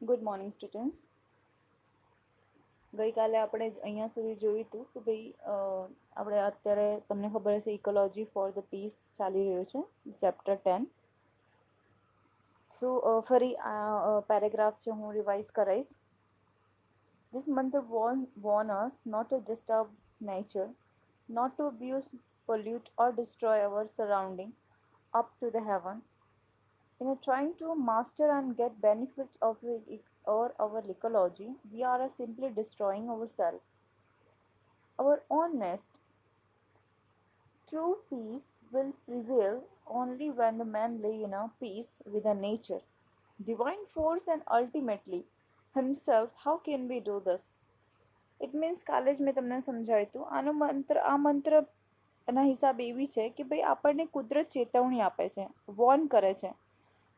Good morning students. ગઈકાલે આપણે અહીંયા સુધી જોયું હતું કે ભાઈ આપણે અત્યારે તમને ખબર હશે ઇકોલોજી ફોર ધ પીસ ચાલી રહ્યો છે, ચેપ્ટર 10. સો ફરી આ પેરેગ્રાફ છે હું રિવાઇઝ કરાવીશ. This mantra warn us not to disturb nature, not to abuse, pollute or destroy our surrounding up to the heaven. Trying to master and get benefits of our ecology, we are simply destroying ourselves, our own nest. True peace will prevail only when the man live in a peace with the nature, divine force, and ultimately himself. How can we do this? It means કાલે જ મેં તમને સમજાવ્યું હતું. આ મંત્ર એના હિસાબે એવી છે કે ભાઈ આપણને કુદરત ચેતવણી આપે છે, વોર્ન કરે છે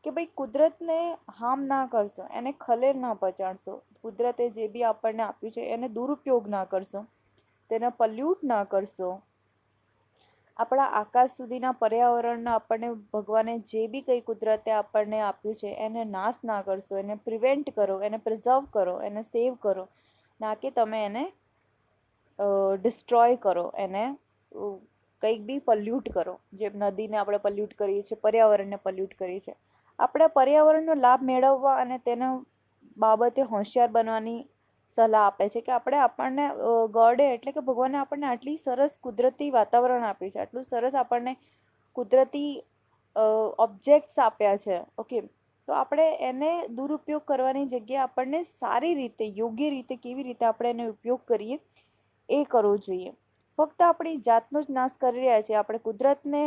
કે ભાઈ કુદરતને હાર્મ ના કરશો, એને ખલેલ ના પહોંચાડશો, કુદરતે જે બી આપણને આપ્યું છે એને દુરુપયોગ ના કરશો, તેને પલ્યુટ ના કરશો, આપણા આકાશ સુધીના પર્યાવરણના આપણને ભગવાને જે બી કંઈ કુદરતે આપણને આપ્યું છે એને નાશ ના કરશો, એને પ્રિવેન્ટ કરો, એને પ્રિઝર્વ કરો, એને સેવ કરો, ના કે તમે એને ડિસ્ટ્રોય કરો, એને કંઈક બી પલ્યુટ કરો. જેમ નદીને આપણે પલ્યુટ કરીએ છીએ, પર્યાવરણને પલ્યુટ કરીએ છીએ. આપણે પર્યાવરણનો લાભ મેળવવા અને તેના બાબતે હોશિયાર બનવાની સલાહ આપે છે કે આપણને ગોડે એટલે કે ભગવાને આપણને આટલી સરસ કુદરતી વાતાવરણ આપ્યું છે, આટલું સરસ આપણને કુદરતી ઓબ્જેક્ટ્સ આપ્યા છે. ઓકે, તો આપણે એને દુરુપયોગ કરવાની જગ્યાએ આપણને સારી રીતે, યોગ્ય રીતે કેવી રીતે આપણે એને ઉપયોગ કરીએ એ કરવું જોઈએ. ફક્ત આપણી જાતનો જ નાશ કરી રહ્યા છીએ. આપણે કુદરતને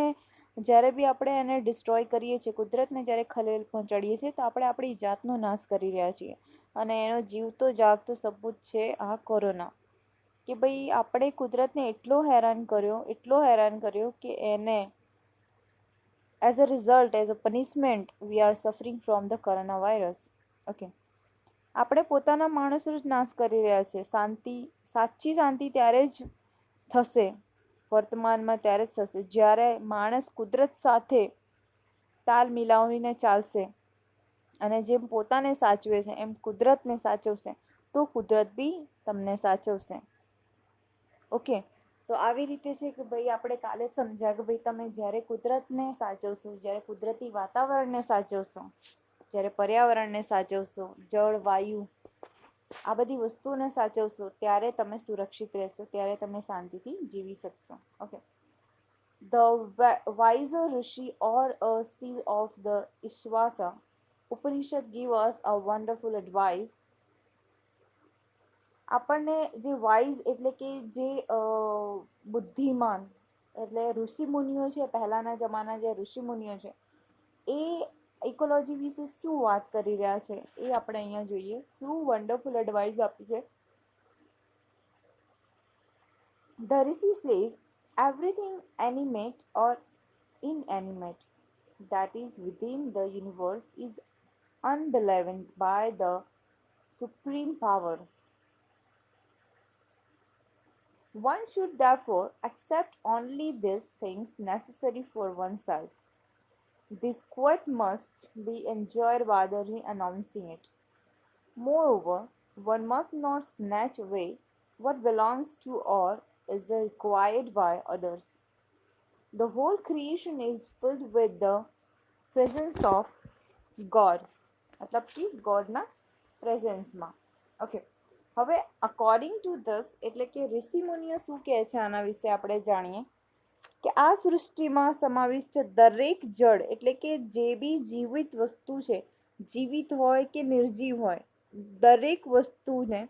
જ્યારે બી આપણે એને ડિસ્ટ્રોય કરીએ છીએ, કુદરતને જ્યારે ખલેલ પહોંચાડીએ છીએ, તો આપણે આપણી જાતનો નાશ કરી રહ્યા છીએ. અને એનો જીવતો જાગતો સબૂત છે આ કોરોના, કે ભાઈ આપણે કુદરતને એટલો હેરાન કર્યો કે એને as a result, as a punishment, we are suffering from the corona virus. Okay, આપણે પોતાના માણસો જ નાશ કરી રહ્યા છે. સાચી શાંતિ ત્યારે જ થશે, વર્તમાનમાં ત્યારે જ થશે જ્યારે માણસ કુદરત સાથે તાલ મિલાવીને ચાલશે અને જેમ પોતાને સાચવે છે એમ કુદરતને સાચવશે, તો કુદરત બી તમને સાચવશે. ઓકે, તો આવી રીતે છે કે ભાઈ આપણે કાલે સમજ્યા કે ભાઈ તમે જ્યારે કુદરતને સાચવશો, જ્યારે કુદરતી વાતાવરણને સાચવશો, જ્યારે પર્યાવરણને સાચવશો, જળ, વાયુ, આ બધી વસ્તુઓને સાચવશો, ત્યારે તમે સુરક્ષિત રહેશો, ત્યારે તમે શાંતિથી જીવી શકશો. Okay, the wiser rishi or a seal of the Ishvasa Upanishad give us a wonderful advice. આપણને જે વાઇઝ એટલે કે જે બુદ્ધિમાન એટલે ઋષિમુનિઓ છે, પહેલાંના જમાના જે ઋષિમુનિઓ છે, એ ઇકોલોજી વિશે શું વાત કરી રહ્યા છે એ આપણે અહીંયા જોઈએ. શું વન્ડરફુલ એડવાઇસ આપી છે. The rishi says everything animate or inanimate that is within the universe is unbeloved by the supreme power. One should therefore accept only these things necessary for oneself. This quote must be enjoyed rather than announcing it. Moreover, one must not snatch away what belongs to or is required by others. The whole creation is filled with the presence of God. मतलब कि ગોડના પ્રેઝન્સમાં. Okay, હવે according to this એટલે કે ઋષિમુનિઓ શું કહે છે આના વિશે આપણે જાણીએ કે આ સૃષ્ટિમાં સમાવિષ્ટ દરેક જળ એટલે કે જે બી જીવિત વસ્તુ છે, જીવિત હોય કે નિર્જીવ હોય, દરેક વસ્તુને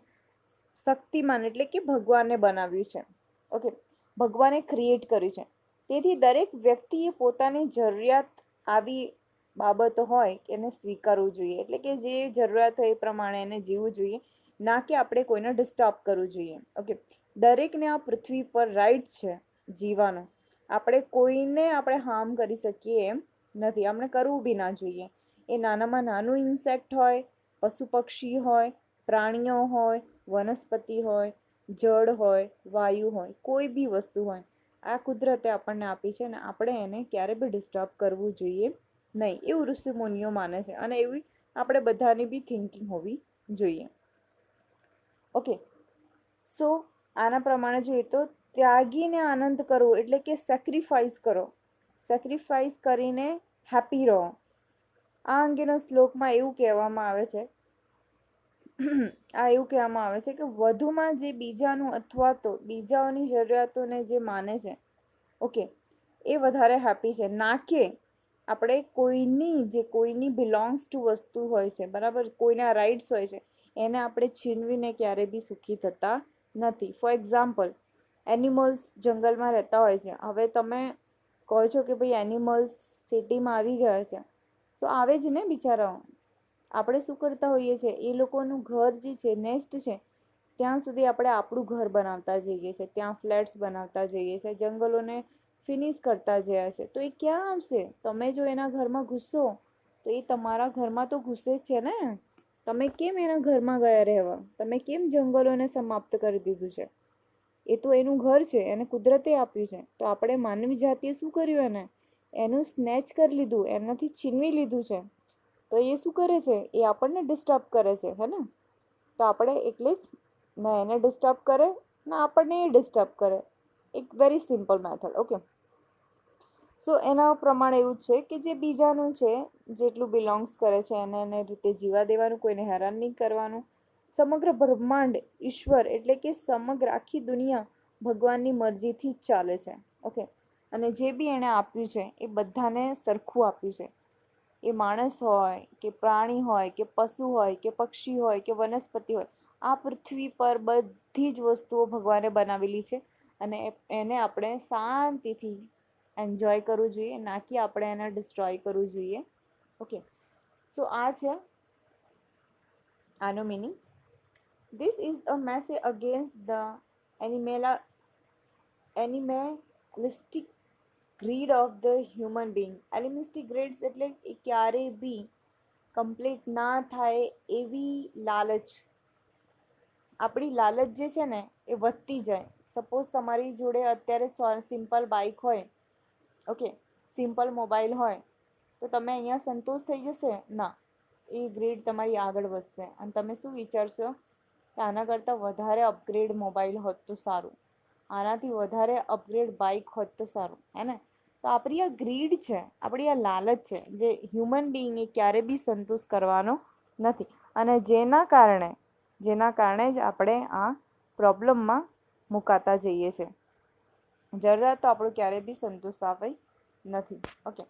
શક્તિમાન એટલે કે ભગવાને બનાવ્યું છે. ઓકે, ભગવાને ક્રિએટ કર્યું છે. તેથી દરેક વ્યક્તિએ પોતાની જરૂરિયાત આવી બાબતો હોય એને સ્વીકારવું જોઈએ, એટલે કે જે જરૂરિયાત હોય એ પ્રમાણે એને જીવવું જોઈએ, ના કે આપણે કોઈને ડિસ્ટર્બ કરવું જોઈએ. ઓકે, દરેકને આ પૃથ્વી પર રાઈટ છે જીવવાનો. આપણે કોઈને આપણે હાર્મ કરી શકીએ એમ નથી, આપણે કરવું બી ના જોઈએ. એ નાનામાં નાનું ઇન્સેક્ટ હોય, પશુ પક્ષી હોય, પ્રાણીઓ હોય, વનસ્પતિ હોય, જળ હોય, વાયુ હોય, કોઈ બી વસ્તુ હોય, આ કુદરતે આપણને આપી છે ને આપણે એને ક્યારે બી ડિસ્ટર્બ કરવું જોઈએ નહીં, એવું ઋષિમુનિઓ માને છે. અને એવી આપણે બધાની બી થિંકિંગ હોવી જોઈએ. ઓકે, સો આના પ્રમાણે જોઈએ તો ત્યાગીને આનંદ કરવો એટલે કે સેક્રિફાઈસ કરો, સેક્રિફાઈસ કરીને હેપી રહો. આ અંગેનો શ્લોકમાં એવું કહેવામાં આવે છે કે વધુમાં જે બીજાનું અથવા તો બીજાઓની જરૂરિયાતોને જે માને છે, ઓકે, એ વધારે હેપી છે, ના કે આપણે કોઈની બિલોંગ્સ ટુ વસ્તુ હોય છે, બરાબર, કોઈના રાઇટ્સ હોય છે, એને આપણે છીનવીને ક્યારે બી સુખી થતા નથી. ફોર એક્ઝામ્પલ, એનિમલ્સ જંગલમાં રહેતા હોય છે. હવે તમે કહો છો કે ભાઈ એનિમલ્સ સિટીમાં આવી ગયા છે, તો આવે જ ને બિચારાઓ. આપણે શું કરતા હોઈએ છીએ, એ લોકોનું ઘર જે છે, નેસ્ટ છે, ત્યાં સુધી આપણે આપણું ઘર બનાવતા જઈએ છીએ, ત્યાં ફ્લેટ્સ બનાવતા જઈએ છીએ, જંગલોને ફિનિશ કરતા જયા છે. તો એ ક્યાં આવશે? તમે જો એના ઘરમાં ઘૂસશો તો એ તમારા ઘરમાં તો ઘૂસે જ છે ને. તમે કેમ એના ઘરમાં ગયા રહેવા? તમે કેમ જંગલોને સમાપ્ત કરી દીધું છે? એ તો એનું ઘર છે, એને કુદરતે આપ્યું છે. તો આપણે માનવી જાતિએ શું કર્યું? એનું સ્નેચ કરી લીધું, એનાથી છીનવી લીધું છે. તો એ શું કરે છે? એ આપણને ડિસ્ટર્બ કરે છે, હે ને? તો આપણે એટલે જ ના એને ડિસ્ટર્બ કરે ના આપણને એ ડિસ્ટર્બ કરે. એક વેરી સિમ્પલ મેથડ. ઓકે, સો એના પ્રમાણે એવું છે કે જે બીજાનું છે, જેટલું બિલોંગ્સ કરે છે, એને રીતે જીવા દેવાનું, કોઈને હેરાન નહીં કરવાનું. સમગ્ર બ્રહ્માંડ ઈશ્વર એટલે કે સમગ્ર આખી દુનિયા ભગવાનની મરજીથી જ ચાલે છે. ઓકે, અને જે બી એણે આપ્યું છે એ બધાને સરખું આપ્યું છે. એ માણસ હોય કે પ્રાણી હોય કે પશુ હોય કે પક્ષી હોય કે વનસ્પતિ હોય, આ પૃથ્વી પર બધી જ વસ્તુઓ ભગવાને બનાવેલી છે. અને એને આપણે શાંતિથી એન્જોય કરવું જોઈએ, ના કે આપણે એને ડિસ્ટ્રોય કરવું જોઈએ. ઓકે, સો આ છે આનો meaning. This is a message against the animalistic greed of the human being. Animalistic greed એટલે ક્યારેય બી કમ્પ્લીટ ના થાય એવી લાલચ. આપણી લાલચ જે છે ને એ વધતી જાય. સપોઝ તમારી જોડે અત્યારે સિમ્પલ બાઇક હોય, ઓકે, સિમ્પલ મોબાઈલ હોય, તો તમે અહીંયા સંતોષ થઈ જશે? ના, એ ગ્રેડ તમારી આગળ વધશે અને તમે શું વિચારશો કે આના કરતાં વધારે અપગ્રેડ મોબાઈલ હોત તો સારું, આનાથી વધારે અપગ્રેડ બાઇક હોત તો સારું, હે ને? તો આપણી આ ગ્રીડ છે, આપણી આ લાલચ છે, જે હ્યુમન બિંગ એ ક્યારે બી સંતોષ કરવાનો નથી. અને જેના કારણે જ આપણે આ પ્રોબ્લેમમાં મુકાતા જઈએ છીએ. જરૂરિયાત તો આપણું ક્યારે બી સંતોષ આવે નથી. Okay,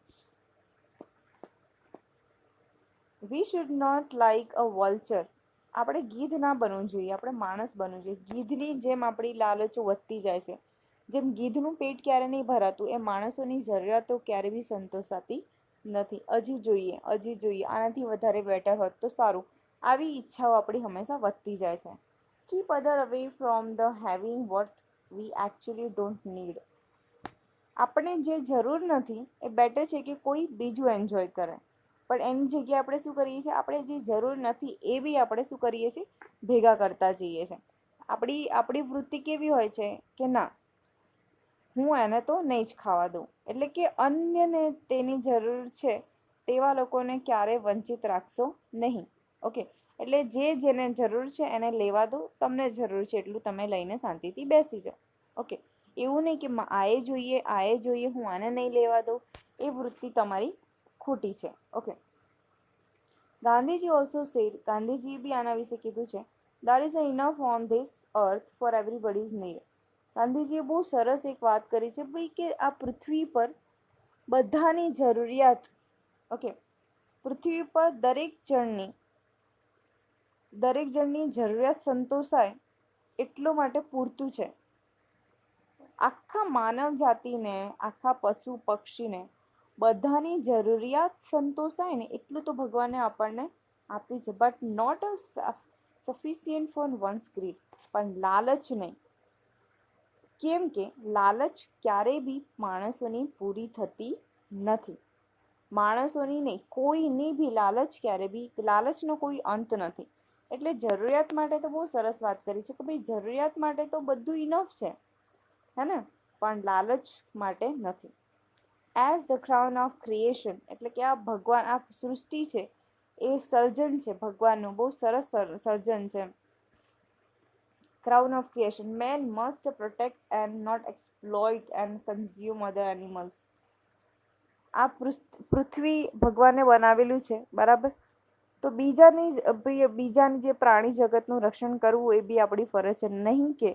we should not like a vulture. આપણે ગીધ ના બનવું જોઈએ, આપણે માણસ બનવું જોઈએ. ગીધની જેમ આપણી લાલચો વધતી જાય છે. જેમ ગીધનું પેટ ક્યારે નહીં ભરાતું, એ માણસોની જરૂરિયાતો ક્યારે બી સંતોષાતી નથી. હજી જોઈએ, આનાથી વધારે બેટર હોત તો સારું, આવી ઈચ્છાઓ આપણી હંમેશા વધતી જાય છે. Keep other away from the having what we actually don't need. આપણે જે જરૂર નથી એ બેટર છે કે કોઈ બીજું એન્જોય કરે. પણ એની જગ્યાએ આપણે શું કરીએ છીએ? આપણે જે જરૂર નથી એ બી આપણે શું કરીએ છીએ? ભેગા કરતા જઈએ છીએ. આપણી વૃત્તિ કેવી હોય છે કે ના, હું એને તો નહીં જ ખાવા દઉં. એટલે કે અન્યને તેની જરૂર છે તેવા લોકોને ક્યારેય વંચિત રાખશો નહીં. ઓકે, એટલે જેને જરૂર છે એને લેવા દો. તમને જરૂર છે એટલું તમે લઈને શાંતિથી બેસી જાઓ. ઓકે, એવું નહીં કે આએ જોઈએ હું આને નહીં લેવા દઉં. એ વૃત્તિ તમારી ખોટી છે. ઓકે, ગાંધીજી ઓલ્સો સેડ, ગાંધીજીએ બી આના વિશે કીધું છે, there is enough on this earth for everybody's need. ગાંધીજીએ બહુ સરસ એક વાત કરી છે ભાઈ, કે આ પૃથ્વી પર બધાની જરૂરિયાત, ઓકે, પૃથ્વી પર દરેક જણની જરૂરિયાત સંતોષાય એટલો માટે પૂરતું છે. આખા માનવ જાતિને, આખા પશુ પક્ષીને બધાની જરૂરિયાત સંતોષાય ને એટલું તો ભગવાને આપણને આપ્યું છે. But not a sufficient for one's greed. પણ લાલચ નહીં. કેમ કે લાલચ ક્યારેય બી માણસોની પૂરી થતી નથી. માણસોની નહીં, કોઈની બી લાલચનો કોઈ અંત નથી. એટલે જરૂરિયાત માટે તો બહુ સરસ વાત કરી છે કે ભાઈ જરૂરિયાત માટે તો બધું ઇનફ છે, હે ને? પણ લાલચ માટે નથી. As the crown of creation, એટલે કે આ ભગવાન, આ સૃષ્ટિ છે એ સર્જન છે ભગવાનનું, બહુ સરસ સર્જન છે. Crown of creation. Man must protect and not exploit and consume other animals. આ પૃથ્વી ભગવાને બનાવેલું છે, બરાબર? તો બીજાની જે પ્રાણી જગતનું રક્ષણ કરવું એ બી આપણી ફરજ છે. નહીં કે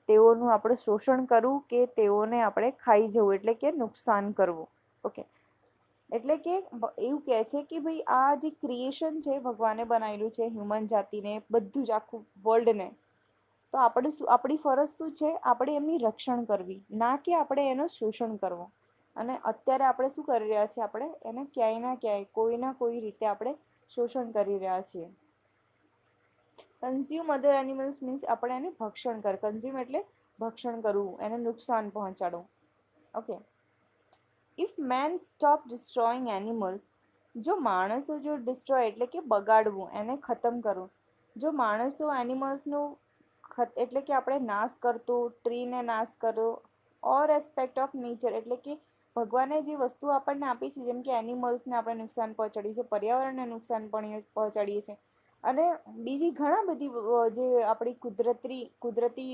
તેઓનું આપણે શોષણ કરવું કે તેઓને આપણે ખાઈ જવું, એટલે કે નુકસાન કરવું. ઓકે, એટલે કે એવું કહે છે કે ભાઈ આ જે ક્રિએશન છે ભગવાને બનાવેલું છે, હ્યુમન જાતિને, બધું જ આખું વર્લ્ડને, તો આપણી ફરજ શું છે? આપણે એમની રક્ષણ કરવી, ના કે આપણે એનું શોષણ કરવું. અને અત્યારે આપણે શું કરી રહ્યા છીએ? આપણે એને ક્યાંય ના ક્યાંય કોઈ ના કોઈ રીતે આપણે શોષણ કરી રહ્યા છીએ. કન્ઝ્યુમ અધર એનિમલ્સ મીન્સ આપણે એને ભક્ષણ કર. કન્ઝ્યુમ એટલે ભક્ષણ કરવું, એને નુકસાન પહોંચાડવું. Okay. If man stop destroying animals, જો માણસો જો ડિસ્ટ્રોય એટલે કે બગાડવું, એને ખતમ કરવું. જો માણસો એનિમલ્સનું એટલે કે આપણે નાશ કરતો, ટ્રીને નાશ કરો, ઓર એસ્પેક્ટ ઓફ નેચર એટલે કે ભગવાને જે વસ્તુ આપણને આપી છે, જેમ કે એનિમલ્સને આપણે નુકસાન પહોંચાડીએ છીએ, પર્યાવરણને નુકસાન પહોંચાડીએ છીએ, અને બીજી ઘણા બધી જે આપણી કુદરતી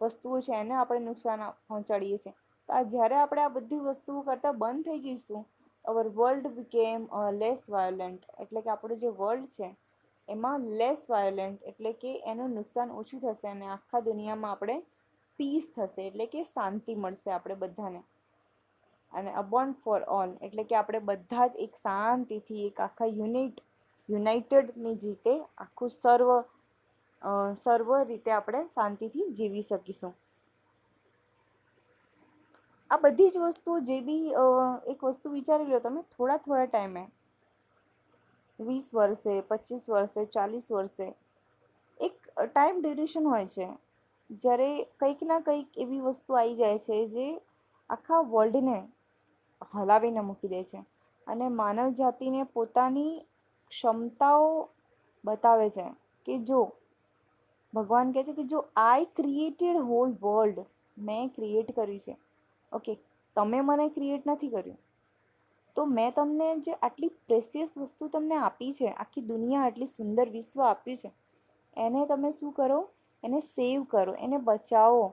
વસ્તુઓ છે એને આપણે નુકસાન પહોંચાડીએ છીએ. તો જ્યારે આપણે આ બધી વસ્તુઓ કરતાં બંધ થઈ જઈશું, અવર વર્લ્ડ બીકેમ લેસ વાયોલન્ટ, એટલે કે આપણું જે વર્લ્ડ છે એમાં લેસ વાયોલન્ટ એટલે કે એનું નુકસાન ઓછું થશે અને આખા દુનિયામાં આપણે પીસ થશે, એટલે કે શાંતિ મળશે આપણે બધાને. અને અબોન્ડ ફોર ઓલ એટલે કે આપણે બધા જ એક શાંતિથી એક આખા યુનાઇટેડની રીતે આખું સર્વ રીતે આપણે શાંતિથી જીવી શકીશું. આ બધી જ વસ્તુઓ જે બી એક વસ્તુ વિચારી લો તમે, થોડા ટાઈમે, 20 વર્ષે, 25 વર્ષે, 40 વર્ષે, એક ટાઈમ ડ્યુરેશન હોય છે જ્યારે કંઈક ના કંઈક એવી વસ્તુ આવી જાય છે જે આખા વર્લ્ડને હલાવીને મૂકી દે છે અને માનવ જાતિને પોતાની ક્ષમતાઓ બતાવે છે કે જો ભગવાન કહે છે કે જો આઈ ક્રિએટેડ હોલ વર્લ્ડ, મેં ક્રિએટ કર્યું છે. ઓકે, તમે મને ક્રિએટ નથી કર્યું, તો મેં તમને જે આટલી પ્રેસિયસ વસ્તુ તમને આપી છે, આખી દુનિયા આટલી સુંદર વિશ્વ આપ્યું છે, એને તમે શું કરો? એને સેવ કરો, એને બચાવો,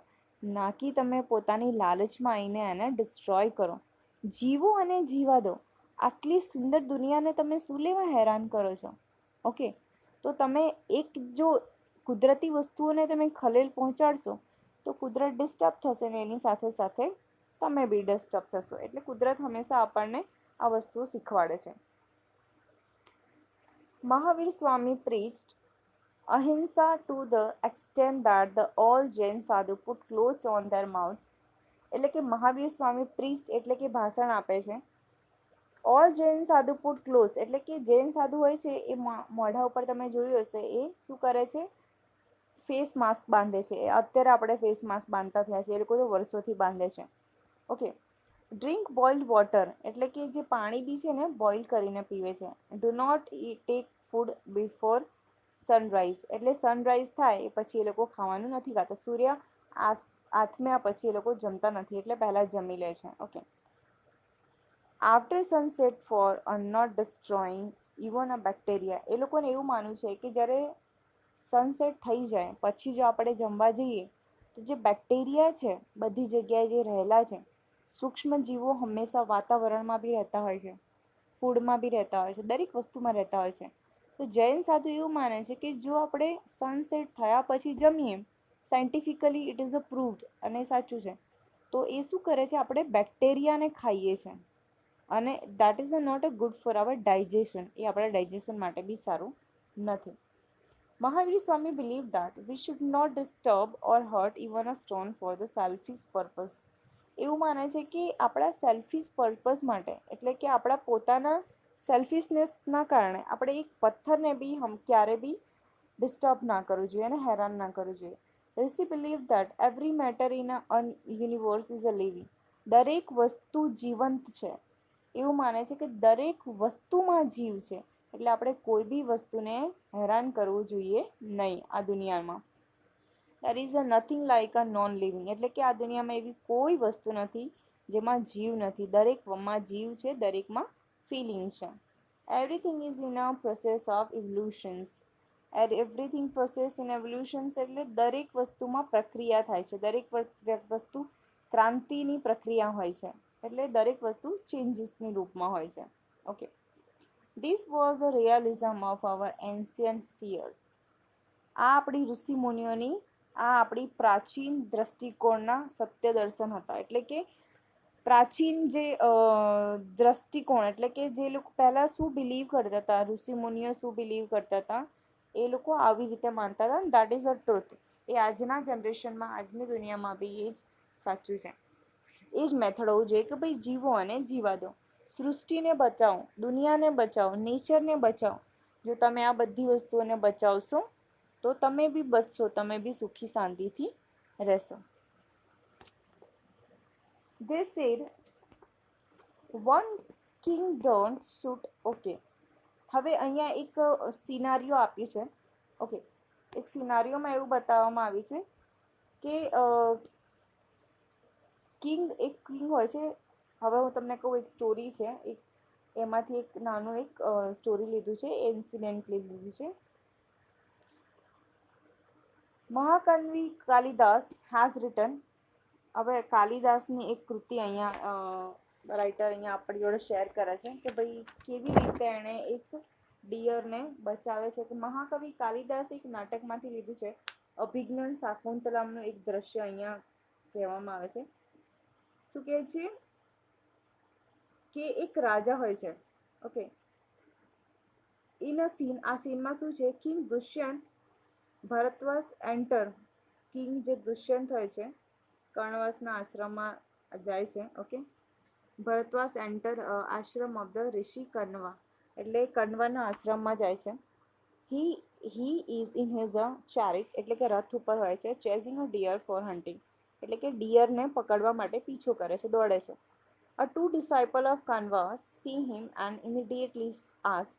ના કે તમે પોતાની લાલચમાં આવીને એને ડિસ્ટ્રોય કરો. જીવો અને જીવા દો. આટલી સુંદર દુનિયાને તમે શું લેવા હેરાન કરો છો? ઓકે, તો તમે જો કુદરતી વસ્તુઓને તમે ખલેલ પહોંચાડશો તો કુદરત ડિસ્ટર્બ થશે ને એની સાથે સાથે તમે બી ડિસ્ટર્બ થશો. એટલે કુદરત હંમેશા આપણને આ વસ્તુઓ શીખવાડે છે. Mahavir Swami preached ahimsa to the extent that the all Jain sadhu put clothes on their mouths. એટલે કે મહાવીર સ્વામી પ્રીસ્ટ એટલે કે ભાષણ આપે છે. ઓલ જૈન સાધુ પુટ ક્લોઝ એટલે કે જૈન સાધુ હોય છે એ મોઢા ઉપર તમે જોયું હશે, એ શું કરે છે? ફેસ માસ્ક બાંધે છે. અત્યારે આપણે ફેસ માસ્ક બાંધતા થયા છે, એ લોકો તો વર્ષોથી બાંધે છે. ઓકે. ડ્રિંક બોઇલ્ડ વોટર એટલે કે જે પાણી બી છે ને બોઇલ કરીને પીવે છે. Do not take food before sunrise એટલે સનરાઈઝ થાય એ પછી એ લોકો ખાવાનું નથી ખાતા. સૂર્ય આથમ્યા પછી એ લોકો જમતા નથી, એટલે પહેલાં જમી લે છે. Okay. After sunset for not destroying even a bacteria, એ લોકોને એવું માનવું છે કે જ્યારે સનસેટ થઈ જાય પછી જો આપણે જમવા જઈએ તો જે બેક્ટેરિયા છે બધી જગ્યાએ જે રહેલા છે, સૂક્ષ્મ જીવો હંમેશા વાતાવરણમાં બી રહેતા હોય છે, ફૂડમાં બી રહેતા હોય છે, દરેક વસ્તુમાં રહેતા હોય છે. તો જૈન સાધુ એવું માને છે કે જો આપણે સનસેટ થયા પછી જમીએ, scientifically it is a proved અને સાચું છે, તો એ શું કરે છે? આપણે બેક્ટેરિયાને ખાઈએ છીએ અને that is not a good for our digestion. એ આપણા ડાયજેશન માટે બી સારું નથી. Mahavir Swami believed that we should not disturb or hurt even a stone for the selfish purpose. એવું માને છે કે આપણા સેલ્ફિશ પર્પઝ માટે, એટલે કે આપણા પોતાના સેલ્ફિશનેસના કારણે આપણે એક પથ્થરને બી ક્યારે બી ડિસ્ટર્બ ના કરવું જોઈએ અને હેરાન ના કરવું જોઈએ. Rishi believe that every matter in a universe is a living. દરેક વસ્તુ જીવંત છે. એવું માને છે કે દરેક વસ્તુમાં જીવ છે, એટલે આપણે કોઈ બી વસ્તુને હેરાન કરવું જોઈએ નહીં આ દુનિયામાં. There is a nothing like a non living એટલે કે આ દુનિયામાં એવી કોઈ વસ્તુ નથી જેમાં જીવ નથી. દરેકમાં જીવ છે, દરેકમાં ફિલિંગ છે. Everything is in a process of evolutions. Everything process in evolutions એટલે દરેક વસ્તુમાં પ્રક્રિયા થાય છે, દરેક વસ્તુ ક્રાંતિની પ્રક્રિયા હોય છે, એટલે દરેક વસ્તુ ચેન્જીસની રૂપમાં હોય છે. Okay, this was the realism of our ancient seers. આ આપણી ઋષિમુનિઓની, આ આપણી પ્રાચીન દ્રષ્ટિકોણના સત્ય દર્શન હતા. એટલે કે પ્રાચીન જે દ્રષ્ટિકોણ, એટલે કે જે લોકો પહેલાં શું બિલીવ કરતા હતા, ઋષિમુનિઓ શું બિલીવ કરતા હતા, એ લોકો આવી રીતે માનતા હતા. That is a truth. એ આજના જનરેશનમાં, આજની દુનિયામાં બી એ જ સાચું છે. એ જ મેથડ હોવું જોઈએ કે ભાઈ જીવો અને જીવા દો. સૃષ્ટિને બચાવો, દુનિયાને બચાવો, નેચરને બચાવો. જો તમે આ બધી વસ્તુઓને બચાવશો તો તમે બી બચશો, તમે બી સુખી શાંતિથી રહેશો. They said one king don't shoot. Okay, હવે અહીંયા એક સિનારીઓ આપ્યું છે. ઓકે, એક સિનારીઓમાં એવું બતાવવામાં આવ્યું છે કે એક કિંગ હોય છે. હવે હું તમને કહું, એક સ્ટોરી છે, એમાંથી એક નાનું એક સ્ટોરી લીધું છે, ઇન્સિડન્ટ લીધું છે. મહાકવિ કાલિદાસ હેઝ રિટન. હવે કાલિદાસની એક કૃતિ અહીંયા રાઇટર અહીંયા આપણી જોડે શેર કરે છે કે ભાઈ કેવી રીતે એણે એક ડિયરને બચાવે છે. કે મહાકવિ કાલિદાસ એક નાટકમાંથી લીધું છે. અભિજ્ઞાન શાકુંતલમનું એક દ્રશ્ય અહીંયા કહેવામાં આવે છે. શું કહે છે કે એક રાજા હોય છે. ઓકે, ઇન અ સીન, આ સીનમાં શું છે, king Dushyant Bharatvarsh enter. King જે દુષ્યંત હોય છે, કર્ણવસના આશ્રમમાં જાય છે. Okay, Bharatvas enter ashram of the rishi Kanva, એટલે કર્ણવાના આશ્રમમાં જાય છે. He is in his a chariot, એટલે કે રથ ઉપર હોય છે. Chasing a deer for hunting, એટલે કે ડિયરને પકડવા માટે પીછો કરે છે, દોડે છે. A two disciples of Kanva see him and immediately ask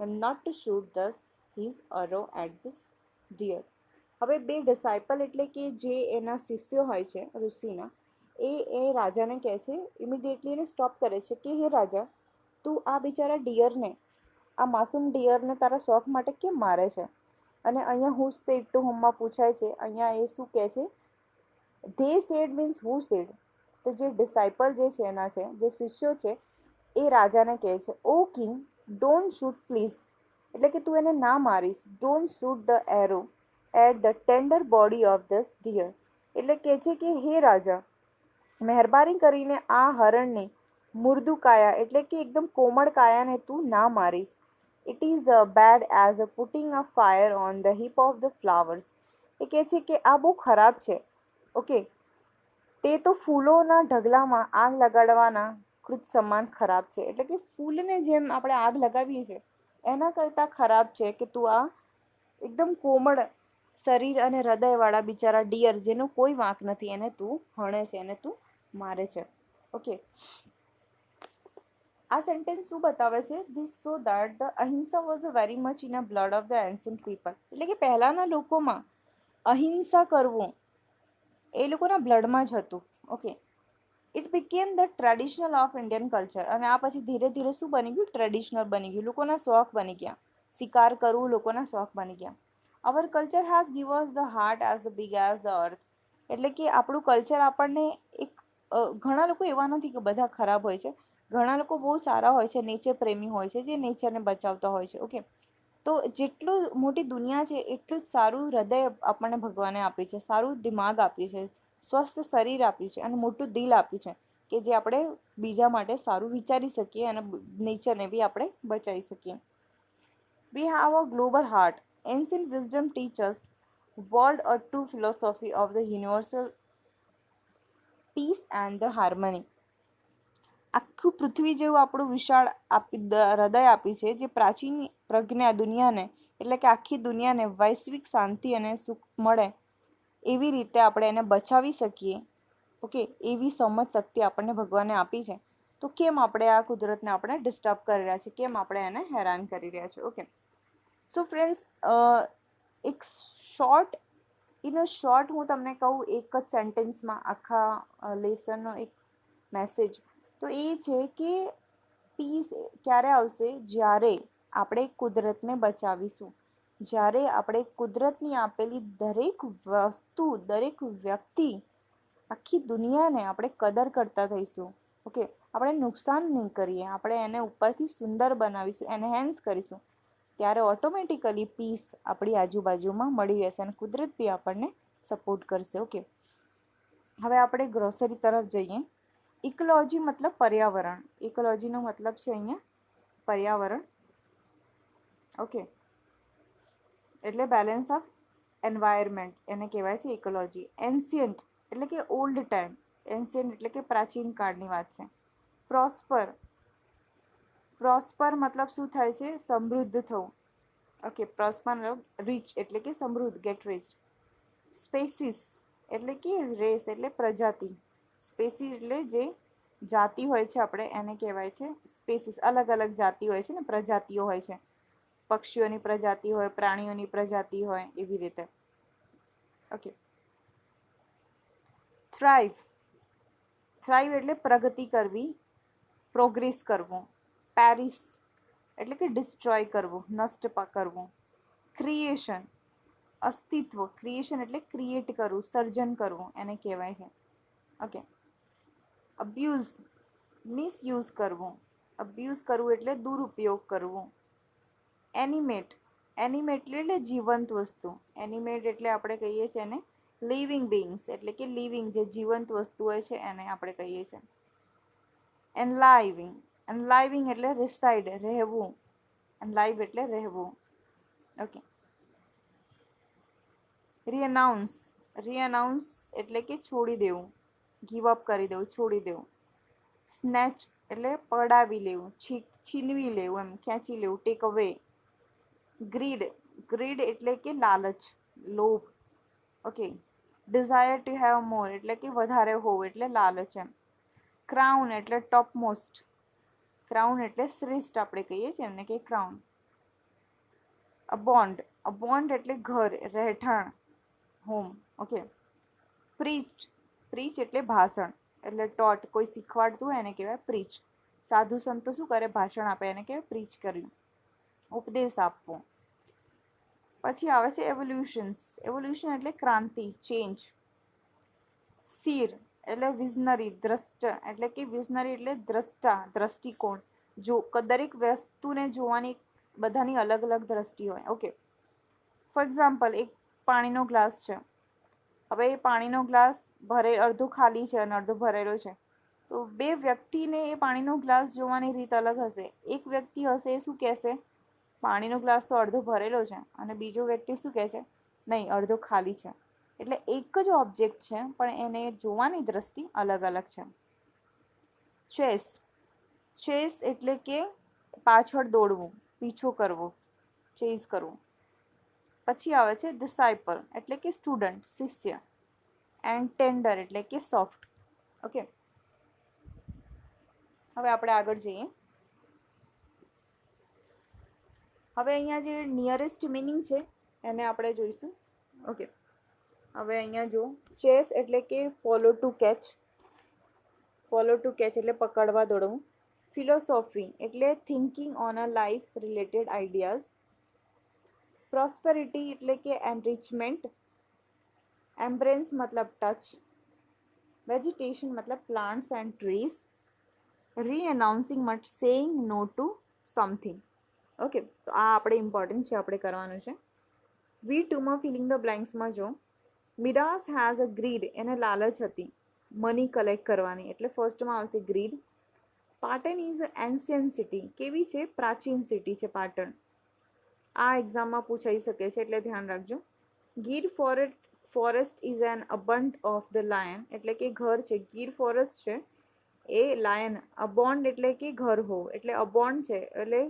him not to shoot thus his arrow at this deer. હવે બે ડિસાઇપલ એટલે કે જે એના શિષ્યો હોય છે ઋષિના, એ રાજાને કહે છે, ઇમિડિયેટલી એને સ્ટોપ કરે છે કે હે રાજા, તું આ બિચારા ડિયરને, આ માસૂમ ડિયરને તારા શોખ માટે કેમ મારે છે? અને અહીંયા હુ સેડ ટુ હોમમાં પૂછાય છે, અહીંયા એ શું કહે છે, they sad means who said. તો જે ડિસાઇપલ જે છે એના છે, જે શિષ્યો છે, એ રાજાને કહે છે, oh king don't shoot please, એટલે કે તું એને ના મારીશ. Don't shoot the arrow at the tender body of this deer, એટલે કહે છે કે હે રાજા, મહેરબાની કરીને આ હરણને મૃદુ કાયા, એટલે કે એકદમ કોમળ કાયાને તું ના મારીશ. It is bad as a putting a fire on the heap of the flowers. એ કહે છે કે આ બહુ ખરાબ છે. ઓકે, તે તો ફૂલોના ઢગલામાં આગ લગાડવાના કૃત સમાન ખરાબ છે. એટલે કે ફૂલને જેમ આપણે આગ લગાવીએ છીએ એના કરતાં ખરાબ છે કે તું આ એકદમ કોમળ શરીર અને હૃદયવાળા બિચારા ડિયર, જેનો કોઈ વાંક નથી, એને તું હણે છે, એને તું મારે છે. ઓકે, આ સેન્ટેન્સ શું બતાવે છે, this so that the ahimsa was very much in a blood of the ancient people. એટલે કે પહેલાંના લોકોમાં અહિંસા કરવું એ લોકોના બ્લડમાં જ હતું. Okay, it became the traditional of Indian culture. અને આ પછી ધીરે ધીરે શું બની ગયું, ટ્રેડિશનલ બની ગયું, લોકોના શોખ બની ગયા. શિકાર કરવું લોકોના શોખ બની ગયા. અવર culture has give us the heart as the big as the earth. એટલે કે આપણું કલ્ચર આપણને એક, ઘણા લોકો એવા નથી કે બધા ખરાબ હોય છે, ઘણા લોકો બહુ સારા હોય છે, નેચર પ્રેમી હોય છે, જે નેચરને બચાવતા હોય છે. ઓકે, તો જેટલું મોટી દુનિયા છે એટલું જ સારું હૃદય આપણને ભગવાને આપ્યું છે, સારું દિમાગ આપ્યું છે, સ્વસ્થ શરીર આપ્યું છે અને મોટું દિલ આપ્યું છે કે જે આપણે બીજા માટે સારું વિચારી શકીએ અને નેચરને બી આપણે બચાવી શકીએ. We have a global heart. Ancient wisdom teaches world a true philosophy of the universal peace and the harmony. આખું પૃથ્વી જેવું આપણું વિશાળ હૃદય આપ્યું છે, જે પ્રાચીન પ્રજ્ઞા દુનિયાને, એટલે કે આખી દુનિયાને વૈશ્વિક શાંતિ અને સુખ મળે એવી રીતે આપણે એને બચાવી શકીએ. ઓકે, એવી સમજ શક્તિ આપણને ભગવાને આપી છે. તો કેમ આપણે આ કુદરતને આપણે ડિસ્ટર્બ કરી રહ્યા છીએ, કેમ આપણે એને હેરાન કરી રહ્યા છીએ? ઓકે, સો ફ્રેન્ડ્સ, એક શોર્ટ હું તમને કહું એક જ સેન્ટેન્સમાં આખા લેસનનો એક મેસેજ, તો એ છે કે પીસ ક્યારે આવશે? જ્યારે આપણે કુદરતને બચાવીશું, જ્યારે આપણે કુદરતની આપેલી દરેક વસ્તુ, દરેક વ્યક્તિ, આખી દુનિયાને આપણે કદર કરતા થઈશું. ઓકે, આપણે નુકસાન નહીં કરીએ, આપણે એને ઉપરથી સુંદર બનાવીશું, એનહેન્સ કરીશું, ત્યારે ઓટોમેટિકલી પીસ આપણી આજુબાજુમાં મળી રહેશે અને કુદરત બી આપણને સપોર્ટ કરશે. ઓકે, હવે આપણે ગ્રોસરી તરફ જઈએ. ઇકોલોજી મતલબ પર્યાવરણ. ઇકોલોજીનો મતલબ છે અહીંયા પર્યાવરણ. ઓકે, એટલે બેલેન્સ ઓફ એન્વાયરમેન્ટ એને કહેવાય છે ઇકોલોજી. એન્શિયન્ટ એટલે કે ઓલ્ડ ટાઈમ. એન્શિયન્ટ એટલે કે પ્રાચીન કાળની વાત છે. પ્રોસ્પર. પ્રોસ્પર મતલબ શું થાય છે? સમૃદ્ધ થવું. ઓકે, પ્રોસ્પર રીચ એટલે કે સમૃદ્ધ, ગેટ રીચ. સ્પેસીસ એટલે કે રેસ એટલે પ્રજાતિ. સ્પેસીસ એટલે જે જાતિ હોય છે આપણે એને કહેવાય છે સ્પેસીસ. અલગ અલગ જાતિ હોય છે ને, પ્રજાતિઓ હોય છે. પક્ષીઓની પ્રજાતિ હોય, પ્રાણીઓની પ્રજાતિ હોય, એવી રીતે. ઓકે, થ્રાઇવ. થ્રાઇવ એટલે પ્રગતિ કરવી, પ્રોગ્રેસ કરવું. પેરિસ એટલે કે ડિસ્ટ્રોય કરવું, નષ્ટ કરવું. ક્રિએશન અસ્તિત્વ. ક્રિએશન એટલે ક્રિએટ કરવું, સર્જન કરવું એને કહેવાય છે. ઓકે, અબ્યુઝ મિસયુઝ કરવું. અબ્યુઝ કરવું એટલે દુરુપયોગ કરવું. એનિમેટ. એનિમેટ એટલે જીવંત વસ્તુ. એનિમેટ એટલે આપણે કહીએ છીએ એને લિવિંગ બિંગ્સ, એટલે કે લિવિંગ જે જીવંત વસ્તુ હોય છે એને આપણે કહીએ છીએ. એનલાઇવિંગ. એનલાઇવિંગ એટલે રિસાઇડ, રહેવું. એનલાઇવ એટલે રહેવું. ઓકે, રીઅનાઉન્સ. રીઅનાઉન્સ એટલે કે છોડી દેવું, ગીવ અપ કરી દેવું, છોડી દેવું. સ્નેચ એટલે પડાવી લેવું, છીનવી લેવું, એમ ખેંચી લેવું, ટેક અવે. ગ્રીડ. ગ્રીડ એટલે કે લાલચ, લોભ. Okay, desire to have more એટલે કે વધારે હોવું, એટલે લાલચ એમ. ક્રાઉન એટલે ટોપ મોસ્ટ. ક્રાઉન એટલે શ્રેષ્ઠ આપણે કહીએ છીએ એમને કે ક્રાઉન. અબોન્ડ. અબોન્ડ એટલે ઘર, રહેઠાણ, હોમ. ઓકે, પ્રીચ. પ્રીચ એટલે ભાષણ, એટલે ટોટ, કોઈ શીખવાડતું હોય એને કહેવાય પ્રીચ. સાધુ સંતો શું કરે? ભાષણ આપે, એને કહેવાય પ્રીચ કર્યું, ઉપદેશ આપવો. પછી આવે છે એવોલ્યુશન્સ. એવોલ્યુશન એટલે ક્રાંતિ, ચેન્જ. સીર એટલે વિઝનરી, દ્રષ્ટ, એટલે કે વિઝનરી એટલે દ્રષ્ટા, દ્રષ્ટિકોણ. જો દરેક વસ્તુને જોવાની બધાની અલગ અલગ દ્રષ્ટિ હોય. ઓકે, ફોર એક્ઝામ્પલ, એક પાણીનો ગ્લાસ છે. હવે એ પાણીનો ગ્લાસ અડધો ખાલી છે અને અડધો ભરેલો છે. તો બે વ્યક્તિને એ પાણીનો ગ્લાસ જોવાની રીત અલગ હશે. એક વ્યક્તિ હશે એ શું કહેશે? પાણીનો ગ્લાસ તો અડધો ભરેલો છે. અને બીજો વ્યક્તિ શું કહે છે? નહીં, અડધો ખાલી છે. એટલે એક જ ઓબ્જેક્ટ છે પણ એને જોવાની દ્રષ્ટિ અલગ અલગ છે. ચેસ. ચેસ એટલે કે પાછળ દોડવું, પીછો કરવો, ચેઝ કરવું. પછી આવે છે ડિસાઇપલ એટલે કે સ્ટુડન્ટ, શિષ્ય. એન્ડ ટેન્ડર એટલે કે સોફ્ટ. ઓકે, હવે આપણે આગળ જઈએ. હવે અહીંયા જે નિયરેસ્ટ મિનિંગ છે એને આપણે જોઈશું. ઓકે, હવે અહીંયા જો ચેસ એટલે કે follow to catch. Follow to catch એટલે પકડવા, દોડવું. ફિલોસોફી એટલે thinking on a life related ideas. Prosperity એટલે કે એનરિચમેન્ટ. એમ્બ્રેન્સ મતલબ ટચ. વેજીટેશન મતલબ પ્લાન્ટ્સ એન્ડ ટ્રીઝ. રીઅનાઉન્સિંગ મત saying no to something. Okay, તો આ આપણે ઇમ્પોર્ટન્ટ છે, આપણે કરવાનું છે. V2માં ફિલિંગ ધ બ્લેન્ક્સમાં જો મિડાસ હેઝ અ ગ્રીડ, એને લાલચ હતી મની કલેક્ટ કરવાની, એટલે ફર્સ્ટમાં આવશે grid. Patan is ancient city. કેવી છે? પ્રાચીન સિટી છે પાટણ. આ એક્ઝામમાં પૂછાઈ શકે છે એટલે ધ્યાન રાખજો. Gir forest is an abode of the lion, એટલે કે ઘર છે. ગીર ફોરેસ્ટ છે એ લાયન. અબોન્ડ એટલે કે ઘર હોવું, એટલે અબોન્ડ છે એટલે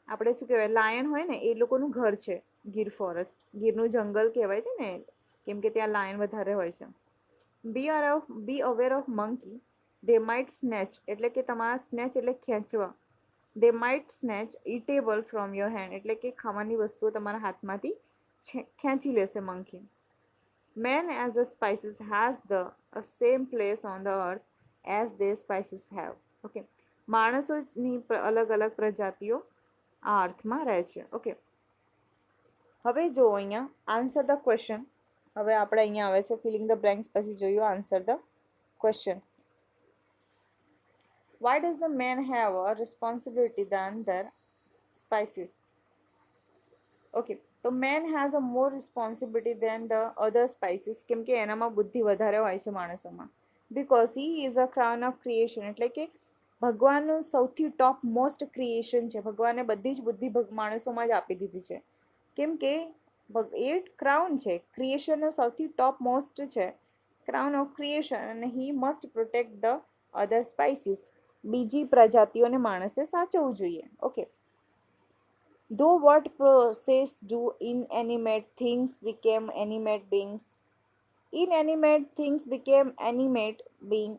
આપણે શું કહેવાય, લાયન હોય ને એ લોકોનું ઘર છે ગીર ફોરેસ્ટ. ગીરનું જંગલ કહેવાય છે ને, કેમ કે ત્યાં લાયન વધારે હોય છે. Be aware of monkey. They might snatch એટલે કે તમારા સ્નેચ એટલે ખેંચવા. They might snatch eatable from your hand એટલે કે ખાવાની વસ્તુઓ તમારા હાથમાંથી ખેંચી લેશે monkey. Man as a species has the same place on the earth as the species have. Okay, માણસોની અલગ અલગ પ્રજાતિઓ આ અર્થમાં રહે છે. ઓકે, હવે જો અહીંયા આન્સર ધ ક્વેશ્ચન. હવે આપણે અહીંયા આવે છે ફિલિંગ ધ બ્લેન્ક્સ, પછી જોયું answer the question. Why does the man have a responsibility than their spices? Okay, તો man has a more responsibility than the other species, કેમ કે એનામાં બુદ્ધિ વધારે હોય છે માણસોમાં. Because he is a crown of creation, એટલે કે ભગવાનનું સૌથી ટોપ મોસ્ટ ક્રિએશન છે. ભગવાને બધી જ બુદ્ધિ માણસોમાં જ આપી દીધી છે, કેમ કે એ ક્રાઉન છે, ક્રિએશનનો સૌથી ટોપ મોસ્ટ છે, ક્રાઉન ઓફ ક્રિએશન, અને he must protect the other spices. બીજી પ્રજાતિઓને માણસે સાચવવું જોઈએ. Okay, though what process do inanimate things became animate beings? Inanimate things became animate being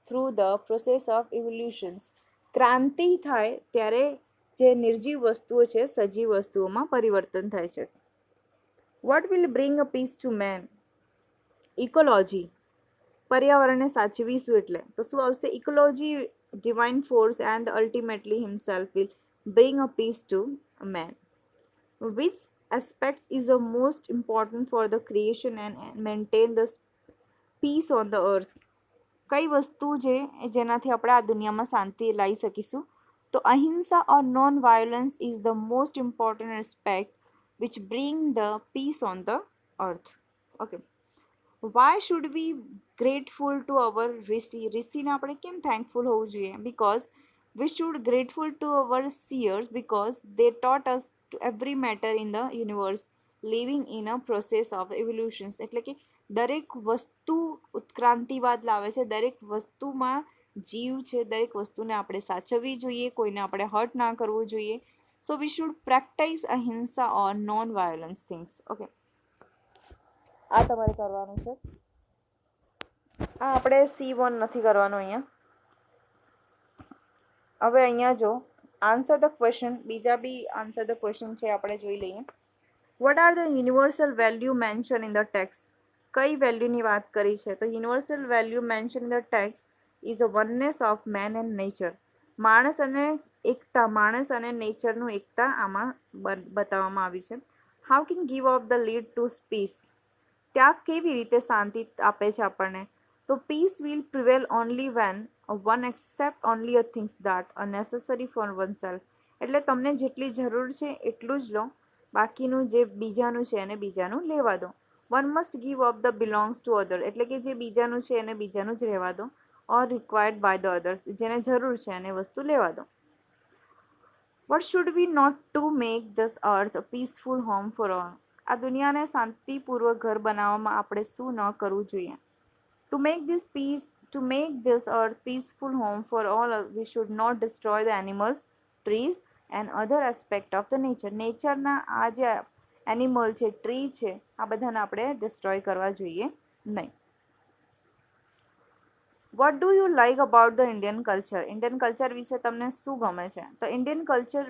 through the process of evolutions. ક્રાંતિ થાય ત્યારે જે નિર્જીવ વસ્તુઓ છે સજીવ વસ્તુઓમાં પરિવર્તન થાય છે. What will bring a peace to man? Ecology. પર્યાવરણને સાચવીશું એટલે તો શું આવશે? Ecology, divine force and ultimately himself will bring a peace to man. Which aspects is the most important for the creation and maintain the peace on the earth? કઈ વસ્તુ છે જેનાથી આપણે આ દુનિયામાં શાંતિ લાવી શકીશું? તો અહિંસા or non-violence is the most important aspect which bring the peace on the earth. Okay. Why should we grateful to our rishi? ઋષિને આપણે કેમ thankful હોવું જોઈએ? Because we should grateful to our seers because they taught us to every matter in the universe living in a process of evolutions. એટલે કે દરેક વસ્તુ ઉત્ક્રાંતિવાદ લાવે છે, દરેક વસ્તુમાં જીવ છે, દરેક વસ્તુને આપણે સાચવવી જોઈએ, કોઈને આપણે હર્ટ ના કરવું જોઈએ. સો વી શુડ પ્રેક્ટિસ અહિંસા ઓર નોન વાયોલન્સ થિંગ્સ. ઓકે, આ તમારે કરવાનું છે. આ આપણે C1 નથી કરવાનું અહીંયા. હવે અહીંયા જો આન્સર ધ ક્વેશ્ચન, બીજા બી આન્સર ધ ક્વેશ્ચન છે આપણે જોઈ લઈએ. What are the universal value mention in the text? કઈ વેલ્યુની વાત કરી છે? તો universal value mention in the text is a oneness of man and nature. માણસ અને એકતા, માણસ અને નેચરનું એકતા આમાં બતાવવામાં આવી છે. How can give up the lead to peace? ત્યાગ કેવી રીતે શાંતિ આપે છે આપણને? તો peace will prevail only when one accept only a things that are necessary for oneself. એટલે તમને જેટલી જરૂર છે એટલું જ લો, બાકીનું જે બીજાનું છે એને બીજાનું લેવા દો. One must give up the belongs to other, એટલે કે જે બીજાનું છે એને બીજાનું જ રહેવા દો. Or required by the others, જેને જરૂર છે એને વસ્તુ લેવા દો. What should we not to make this earth a peaceful home for all? આ દુનિયાને શાંતિપૂર્વક ઘર બનાવવામાં આપણે શું ન કરવું જોઈએ? To make this earth peaceful home for all, we should not destroy the animals, trees and other aspect of the nature. નેચરના આ જે એનિમલ છે, ટ્રી છે, આ બધાને આપણે ડિસ્ટ્રોય કરવા જોઈએ નહીં. What do you like about the Indian culture? Indian culture વિશે તમને શું ગમે છે? તો Indian culture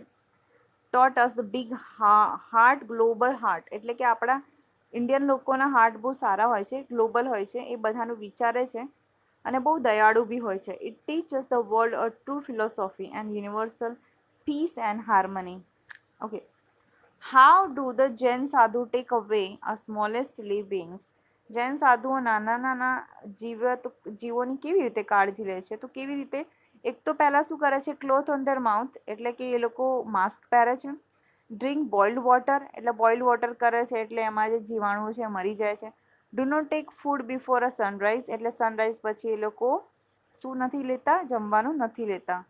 taught us the big heart, global heart, એટલે કે આપણા ઇન્ડિયન લોકોના હાર્ટ બહુ સારા હોય છે, ગ્લોબલ હોય છે, એ બધાનું વિચારે છે અને બહુ દયાળુ બી હોય છે. It teaches the world a true philosophy and universal peace and harmony. Okay, how do the Jain sadhu take અવે અ સ્મોલેસ્ટ લિવિંગ્સ? જૈન સાધુઓ નાના નાના જીવોની કેવી રીતે કાળજી લે છે? તો કેવી રીતે? એક તો પહેલાં શું કરે છે? ક્લોથ ઓન ધેર માઉથ, એટલે કે એ લોકો માસ્ક પહેરે છે. ડ્રિંક બોઇલ્ડ વોટર, એટલે બોઇલ્ડ વોટર કરે છે એટલે એમાં જે જીવાણુઓ છે મરી જાય છે. Do not take food before a sunrise, એટલે સનરાઈઝ પછી એ લોકો શું નથી લેતા? જમવાનું નથી લેતા.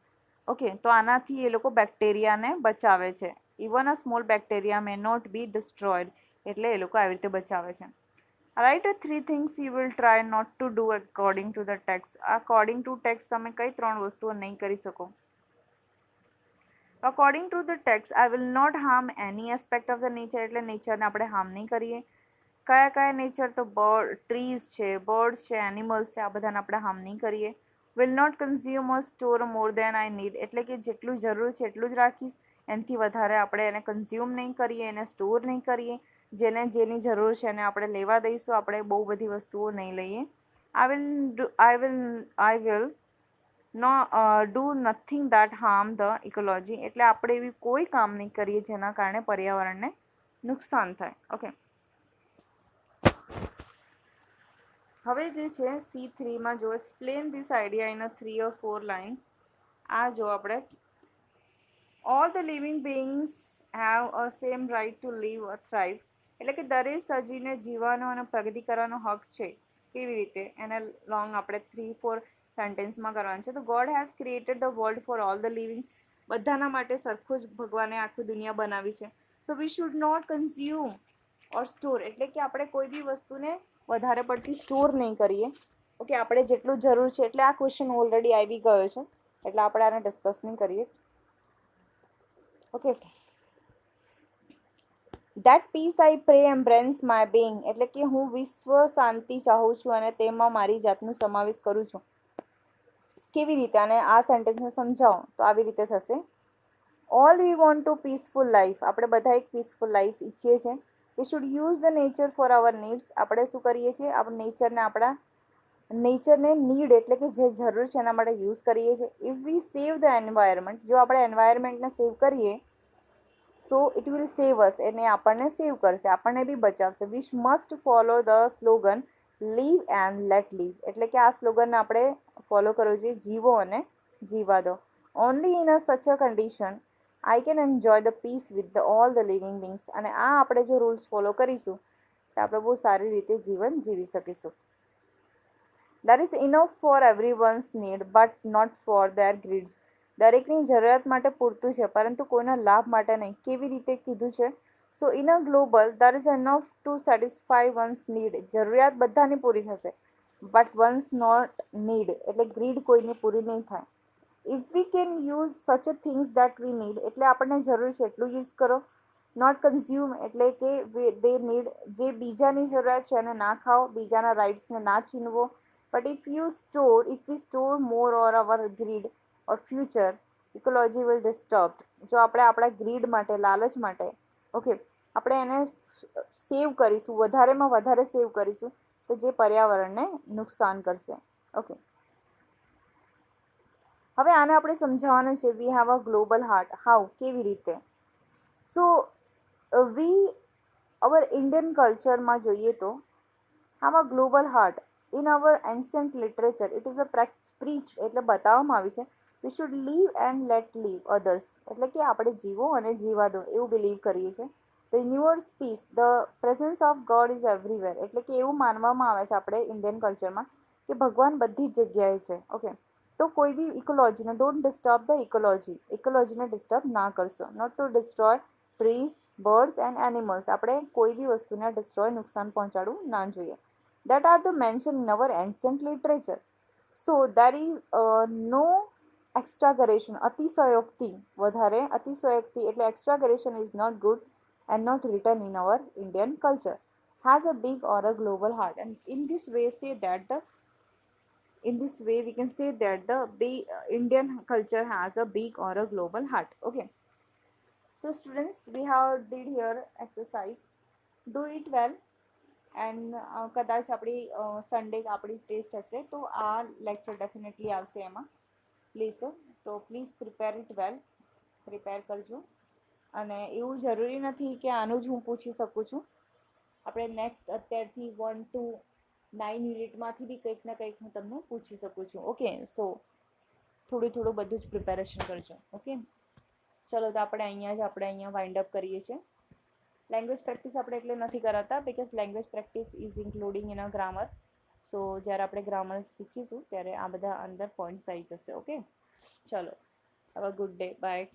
ઓકે, તો આનાથી એ લોકો બેક્ટેરિયાને બચાવે છે. Even a small bacteria may not be destroyed, એટલે એ લોકો આવી રીતે બચાવે છે. Right 3 things you will try not to do according to the texts. According to texts તમે કઈ 3 વસ્તુઓ નહીં કરી શકો? According to the texts, I will not harm any aspect of the nature, એટલે નેચરને આપણે હાર્મ નહીં કરીએ. કયા કયા નેચર? તો ટ્રીઝ છે, બર્ડ્સ છે, એનિમલ્સ છે, આ બધાને આપણે હાર્મ નહીં કરીએ. Will not consume or store more than I need, એટલે કે જેટલું જરૂર છે એટલું જ રાખીશ, એનાથી વધારે આપણે એને કન્ઝ્યુમ નહીં કરીએ, એને સ્ટોર નહીં કરીએ. જેની જરૂર છે એને આપણે લેવા દઈશું, આપણે બહુ બધી વસ્તુઓ નહીં લઈએ. I will no do nothing that harm the ecology, એટલે આપણે એવી કોઈ કામ નહીં કરીએ જેના કારણે પર્યાવરણને નુકસાન થાય. ઓકે, હવે જે છે C3માં જો explain this idea in 3 or 4 lines. આ જો આપણે all the living beings have a same right to live a thrive, એટલે કે દરેક સજીવને જીવવાનો અને પ્રગતિ કરવાનો હક છે. કેવી રીતે એને લોંગ આપણે 3-4 સેન્ટેન્સમાં કરવાનું છે. તો God has created the world for all the livings, બધાના માટે સરખું જ ભગવાને આખી દુનિયા બનાવી છે. તો we should not consume or store, એટલે કે આપણે કોઈ બી વસ્તુને વધારે પડતી સ્ટોર નહીં કરીએ. ઓકે, આપણે જેટલું જરૂર છે, એટલે આ ક્વેશ્ચન ઓલરેડી આવી ગયો છે, એટલે આપણે આને ડિસ્કસ નહીં કરીએ. Okay, that peace I pray embrace my being, એટલે કે હું વિશ્વ શાંતિ ચાહું છું અને તેમાં મારી જાતનું સમાવેશ કરું છું. કેવી રીતે? અને આ સેન્ટેન્સને સમજાવો તો આવી રીતે થશે. All we want to peaceful life, આપણે બધા એક પીસફુલ લાઈફ ઈચ્છીએ છીએ. We should use the nature for our needs, આપણે શું કરીએ છીએ? આપણે નેચરને નીડ એટલે કે જે જરૂર છે એના માટે યુઝ કરીએ છીએ. If V save the environment, જો આપણે એન્વાયરમેન્ટને સેવ કરીએ, સો ઇટ વિલ સેવ અસ, એને આપણને સેવ કરશે, આપણને બી બચાવશે. We must follow the slogan live and let live, એટલે કે આ સ્લોગનને આપણે ફોલો કરવો જોઈએ, જીવો અને જીવા દો. Only in a such a condition I can enjoy the peace with the all the living beings, અને આ આપણે જો રૂલ્સ ફોલો કરીશું તો આપણે બહુ સારી રીતે જીવન જીવી શકીશું. That is enough for every one's need but not for their greeds, દરેકની જરૂરિયાત માટે પૂરતું છે પરંતુ કોઈના લાભ માટે નહીં. કેવી રીતે કીધું છે? So in a global there is enough to satisfy one's need, જરૂરિયાત બધાની પૂરી થશે બટ વન્સ નોટ નીડ, એટલે ગ્રીડ કોઈની પૂરી નહીં થાય. If we can use such a things that we need, એટલે આપણને જરૂર છે એટલું યુઝ કરો. નોટ કન્ઝ્યુમ, એટલે કે દે નીડ, જે બીજાની જરૂરિયાત છે એને ના ખાઓ, બીજાના રાઇટ્સને ના છીનવો. But if we store more or our greed or future ecology will disturb, જો આપણે આપણા ગ્રીડ માટે, લાલચ માટે, ઓકે, આપણે એને સેવ કરીશું, વધારેમાં વધારે સેવ કરીશું, તો જે પર્યાવરણને નુકસાન કરશે. ઓકે, હવે આને આપણે સમજાવવાનું છે. We have a global heart, how, કેવી રીતે? સો વી અવર ઇન્ડિયન કલ્ચરમાં જોઈએ તો have a global heart. In our ancient literature, it is a preach, એટલે બતાવવામાં આવ્યું છે. We should live and let live others, એટલે કે આપણે જીવો અને જીવા દો એવું બિલીવ કરીએ છીએ. The universe peace, the presence of God is everywhere, એટલે કે એવું માનવામાં આવે છે આપણે ઇન્ડિયન કલ્ચરમાં કે ભગવાન બધી જ જગ્યાએ છે. ઓકે, તો કોઈ બી ઇકોલોજીને ડોન્ટ ડિસ્ટર્બ ધ ઇકોલોજીને ડિસ્ટર્બ ના કરશો. Not to destroy trees, birds and animals, આપણે કોઈ બી વસ્તુને ડિસ્ટ્રોય, નુકસાન પહોંચાડવું ના જોઈએ. That are the mentioned in our ancient literature. So there is no exaggeration, અતિશયોક્તિ, વધારે અતિશયોક્તિ એટલે exaggeration is not good and not written in our Indian culture. Has a big or a global heart, and in this way we can say that the Indian culture has a big or a global heart. Okay, so students, we have did here exercise. Do it well. And કદાચ આપણી Sunday આપણી test હશે તો આ lecture definitely આવશે એમાં please. તો please prepare it well, prepare કરજો. અને એવું જરૂરી નથી કે આનું જ હું પૂછી શકું છું, આપણે નેક્સ્ટ અત્યારથી 1 to 9 યુનિટમાંથી બી કંઈક ને કંઈક હું તમને પૂછી શકું છું. ઓકે, સો થોડું બધું જ પ્રિપેરેશન કરજો. ઓકે, ચલો, તો આપણે વાઇન્ડ અપ કરીએ છીએ. લેંગ્વેજ પ્રેક્ટિસ આપણે એટલે નથી કરાતા because language practice is including in a grammar. So જ્યારે આપણે ગ્રામર શીખીશું ત્યારે આ બધા અંદર પોઈન્ટ્સ આવી જશે. ઓકે, ચલો, have a good day, by.